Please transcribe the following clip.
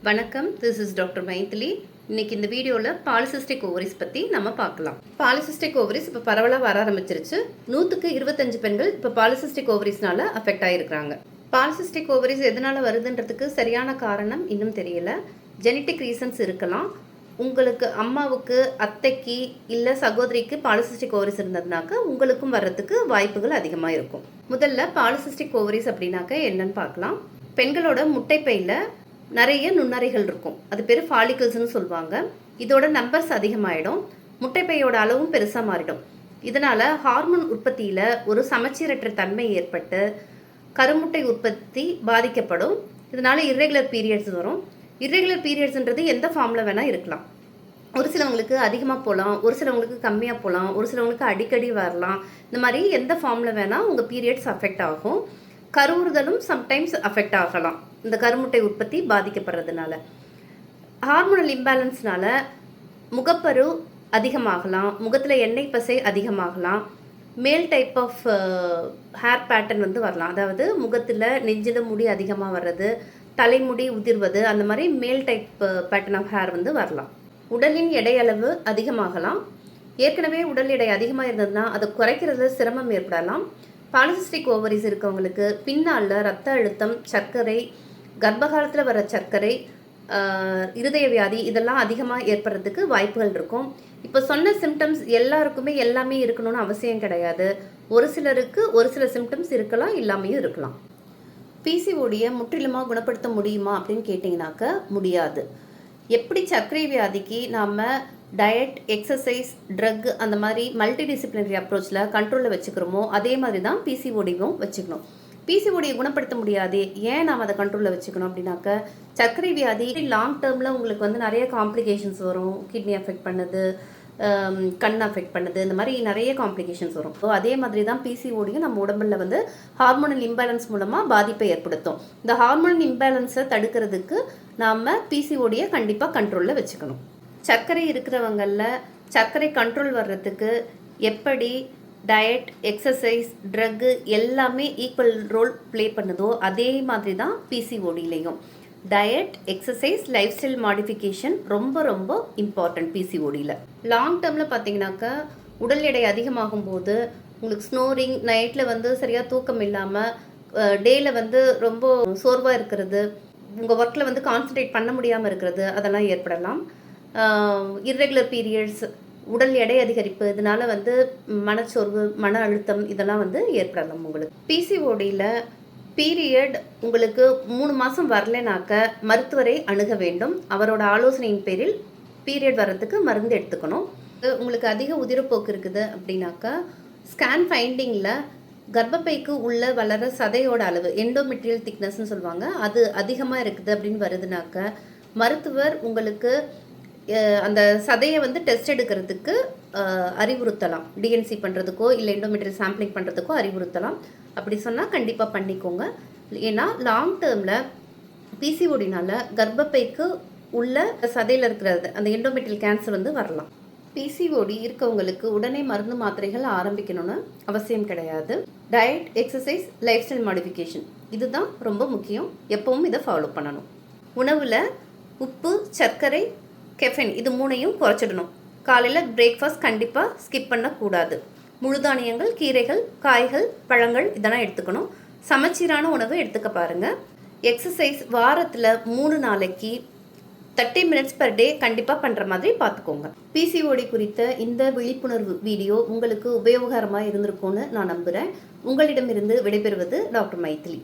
வணக்கம், this is doctor Maithili. இன்னைக்கு இந்த வீடியோவில் பாலிசிஸ்டிக் ஓவரிஸ் பற்றி நம்ம பார்க்கலாம். பாலிசிஸ்டிக் ஓவரிஸ் இப்போ பரவலாக வர ஆரம்பிச்சிருச்சு. 100க்கு 25 பெண்கள் இப்போ பாலிசிஸ்டிக் ஓவரிஸ்னால அஃபெக்ட் ஆகிருக்கிறாங்க. பாலிசிஸ்டிக் ஓவரிஸ் எதனால் வருதுன்றதுக்கு சரியான காரணம் இன்னும் தெரியல. ஜெனட்டிக் ரீசன்ஸ் இருக்கலாம். உங்களுக்கு அம்மாவுக்கு, அத்தைக்கு இல்லை சகோதரிக்கு பாலிசிஸ்டிக் ஓவரிஸ் இருந்ததுனாக்க உங்களுக்கும் வர்றதுக்கு வாய்ப்புகள் அதிகமாக இருக்கும். முதல்ல பாலிசிஸ்டிக் ஓவரிஸ் அப்படின்னாக்க என்னன்னு பார்க்கலாம். பெண்களோட முட்டைப்பையில் நிறைய நுண்ணறைகள் இருக்கும். அது பேர் ஃபாலிகல்ஸ்னு சொல்லுவாங்க. இதோட நம்பர்ஸ் அதிகமாகிடும். முட்டைப்பையோட அளவும் பெருசாக மாறிடும். இதனால் ஹார்மோன் உற்பத்தியில் ஒரு சமச்சீரற்ற தன்மை ஏற்பட்டு கருமுட்டை உற்பத்தி பாதிக்கப்படும். இதனால் இர்ரெகுலர் பீரியட்ஸ் வரும். இர்ரெகுலர் பீரியட்ஸ்ன்றது எந்த ஃபார்மில் வேணால் இருக்கலாம். ஒரு சிலவங்களுக்கு அதிகமாக போகலாம், ஒரு சிலவங்களுக்கு கம்மியாக போகலாம், ஒரு சிலவங்களுக்கு அடிக்கடி வரலாம். இந்த மாதிரி எந்த ஃபார்மில் வேணால் உங்கள் பீரியட்ஸ் அஃபெக்ட் ஆகும். கருவுறுதலும் சம்டைம்ஸ் அஃபெக்ட் ஆகலாம். இந்த கருமுட்டை உற்பத்தி பாதிக்கப்படுறதுனால ஹார்மோனல் இம்பேலன்ஸ்னால முகப்பரு அதிகமாகலாம், முகத்தில் எண்ணெய் பசை அதிகமாகலாம், மேல் டைப் ஆஃப் ஹேர் பேட்டர்ன் வரலாம். அதாவது முகத்தில் நெஞ்சில் முடி அதிகமாக வர்றது, தலைமுடி உதிர்வது, அந்த மாதிரி மேல் டைப் பேட்டர்ன் ஆஃப் ஹேர் வரலாம். உடலின் எடை அளவு அதிகமாகலாம். ஏற்கனவே உடல் எடை அதிகமாக இருந்ததுன்னா அதை குறைக்கிறதுல சிரமம் ஏற்படலாம். பாலிசிஸ்டிக் ஓவரிஸ் இருக்கவங்களுக்கு பின்னால் ரத்த அழுத்தம், சர்க்கரை, கர்ப்பகாலத்தில் வர சர்க்கரை, இருதய வியாதி இதெல்லாம் அதிகமாக ஏற்படுறதுக்கு வாய்ப்புகள் இருக்கும். இப்போ சொன்ன சிம்டம்ஸ் எல்லாருக்குமே எல்லாமே இருக்கணும்னு அவசியம் கிடையாது. ஒரு சிலருக்கு ஒரு சில சிம்டம்ஸ் இருக்கலாம், இல்லாமையும் இருக்கலாம். பிசிஓடியை முற்றிலுமாக குணப்படுத்த முடியுமா அப்படின்னு கேட்டிங்கனாக்க முடியாது. எப்படி சர்க்கரை வியாதிக்கு நாம் டயட், எக்ஸசைஸ், ட்ரக் அந்த மாதிரி மல்டி டிசிப்ளினரி அப்ரோச்சில் கண்ட்ரோலில் வச்சுக்கிறோமோ அதே மாதிரி தான் பிசிஓடியும் வச்சுக்கணும். பிசிஓடியை குணப்படுத்த முடியாது, ஏன் நாம் அதை கண்ட்ரோலில் வச்சுக்கணும் அப்படின்னாக்க சர்க்கரை வியாதி லாங் டேர்மில் உங்களுக்கு நிறைய காம்ப்ளிகேஷன்ஸ் வரும். கிட்னி அஃபெக்ட் பண்ணுது, கண் அஃபெக்ட் பண்ணுது, இந்த மாதிரி நிறைய காம்ப்ளிகேஷன்ஸ் வரும். ஸோ அதே மாதிரி தான் பிசிஓடியும் நம்ம உடம்பில் ஹார்மோனல் இம்பேலன்ஸ் மூலமாக பாதிப்பை ஏற்படுத்தும். இந்த ஹார்மோனல் இம்பேலன்ஸை தடுக்கிறதுக்கு நாம் பிசிஓடியை கண்டிப்பாக கண்ட்ரோலில் வச்சுக்கணும். சர்க்கரை இருக்கிறவங்களில் சர்க்கரை கண்ட்ரோல் வர்றதுக்கு எப்படி டயட், எக்ஸசைஸ், ட்ரக்கு எல்லாமே ஈக்குவல் ரோல் ப்ளே பண்ணுதோ அதே மாதிரி தான் பிசிஓடியிலையும். Diet, exercise, life style modification ரொம்ப ரொம்ப இம்பார்ட்டன்ட் பிசிஓடியில். லாங் டேர்மில் பார்த்தீங்கன்னாக்கா உடல் எடை அதிகமாகும் போது உங்களுக்கு ஸ்னோரிங், நைட்டில் சரியாக தூக்கம் இல்லாமல், டேயில் ரொம்ப சோர்வாக இருக்கிறது, உங்கள் ஒர்க்கில் கான்சன்ட்ரேட் பண்ண முடியாமல் இருக்கிறது, அதெல்லாம் ஏற்படலாம். இர்ரெகுலர் பீரியட்ஸ், உடல் எடை அதிகரிப்பு, இதனால் மனச்சோர்வு, மன அழுத்தம் இதெல்லாம் ஏற்படலாம். உங்களுக்கு பிசிஓடியில் பீரியட் உங்களுக்கு 3 மாதம் வரலைனாக்க மருத்துவரை அணுக வேண்டும். அவரோட ஆலோசனையின் பேரில் பீரியட் வர்றதுக்கு மருந்து எடுத்துக்கணும். உங்களுக்கு அதிக உதிரப்போக்கு இருக்குது அப்படின்னாக்கா ஸ்கேன் ஃபைண்டிங்கில் கர்ப்பப்பைக்கு உள்ள வளர சதையோட அளவு, எண்டோமெட்ரியல் திக்னஸ்ன்னு சொல்லுவாங்க, அது அதிகமாக இருக்குது அப்படின்னு வருதுனாக்க மருத்துவர் உங்களுக்கு அந்த சதையை டெஸ்ட் எடுக்கிறதுக்கு அறிவுறுத்தலாம். டிஎன்சி பண்ணுறதுக்கோ இல்லை எண்டோமெட்ரியல் சாம்பிளிங் பண்ணுறதுக்கோ அறிவுறுத்தலாம். அப்படி சொன்னால் கண்டிப்பாக பண்ணிக்கோங்க. ஏன்னா லாங் டேர்மில் பிசிஓடினால் கர்ப்பப்பைக்கு உள்ள சதையில் இருக்கிறது அந்த எண்டோமெட்ரியல் கேன்சர் வரலாம். பிசிஓடி இருக்கவங்களுக்கு உடனே மருந்து மாத்திரைகள் ஆரம்பிக்கணும்னு அவசியம் கிடையாது. Diet, exercise, life style modification இதுதான் ரொம்ப முக்கியம். எப்பவும் இதை ஃபாலோ பண்ணணும். உணவில் உப்பு, சர்க்கரை, கெஃபைன் இது 3ஐயும் குறைச்சிடணும். காலையில் பிரேக்ஃபாஸ்ட் கண்டிப்பாக ஸ்கிப் பண்ணக்கூடாது. முழுதானியங்கள், கீரைகள், காய்கள், பழங்கள் இதெல்லாம் எடுத்துக்கணும். சமச்சீரான உணவு எடுத்துக்க பாருங்கள். எக்ஸசைஸ் வாரத்தில் 3 நாளைக்கு 30 minutes per day கண்டிப்பாக பண்ணுற மாதிரி பார்த்துக்கோங்க. பிசிஓடி குறித்த இந்த விழிப்புணர்வு வீடியோ உங்களுக்கு உபயோகரமாக இருந்திருக்கும்னு நான் நம்புகிறேன். உங்களிடமிருந்து விடைபெறுவது டாக்டர் மைதிலி.